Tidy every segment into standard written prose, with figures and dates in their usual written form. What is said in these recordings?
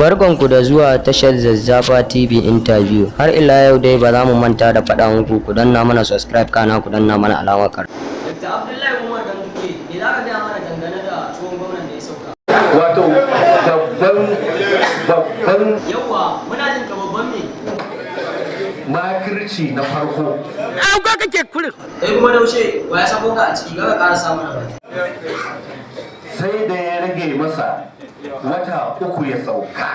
Barkanku da zuwa tashar Zazzafa TV interview. Har ila yau dai ba za mu manta da faɗa muku ku danna mana subscribe kana ku danna mana alamar kar. Dr. Abdullahi Umar Danduke, me za ka gaya mana dangane da tsohon gwamnan da ya sauka? Wato babban Yawwa, muna jin ka babban me? makirci na farko. Auka kake kurin. Kuma daushe, wa ya sako ka a ciki ga ka ƙara samu na baki. Sai da ya rage masa wata 3 ya sauka.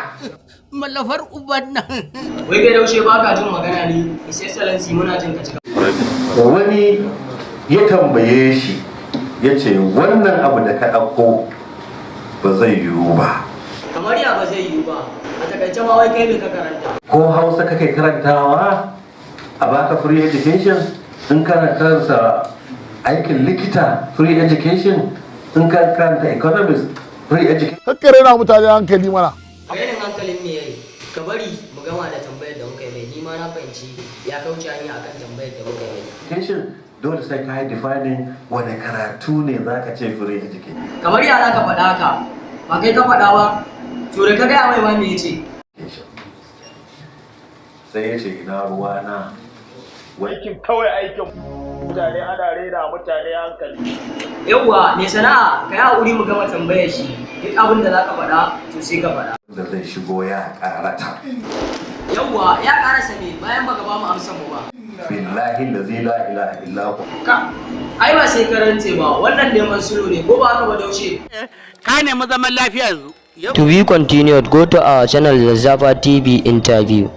Mallafar uban nan. Wai kai daushe ba ka jin magana ne, His Excellency muna jin ka cika. Wani ya tambaye shi ya ce wannan abu da ka ɗauko ba zai yiwu ba. Kamar ya ba zai yiwu ba, a takaice ma wai kai me ka karanta? Ko Hausa kake karantawa a baka free education? In kana karanta aikin likita free education? In ka karanta economics free education? Kakkare na mutane hankali mana. Rainin hankalin me yayi? Ka bari mu gama da tambayar da muka yi mai, ni ma na fahimci ya kauce hanya akan tambayar da muka yi mai. Education dole sai ka yi defining wani karatu ne za ka ce free education. Kamar yara ka faɗa haka, ba kai ka faɗa ba, to da ka gaya mai ma me ya ce? Sai ya ce ina ruwa na. Aikin kawai aikin mutane ana rena mutane hankali. Yawwa, mai sana'a ka yi haƙuri mu gama tambayar shi, duk abin da za ka faɗa to sai ka faɗa. Da zai shigo ya karata. Yawwa, ya ƙarasa ne bayan baka ba mu amsar mu ba. Billahi lazi la ilaha illa hu. Ka, ai ba sai karante ba, wannan neman sulhu ne ko ba haka ba daushe? Ka nemi zaman lafiya yanzu. To be continued, go to our channel Zazzafa TV interview.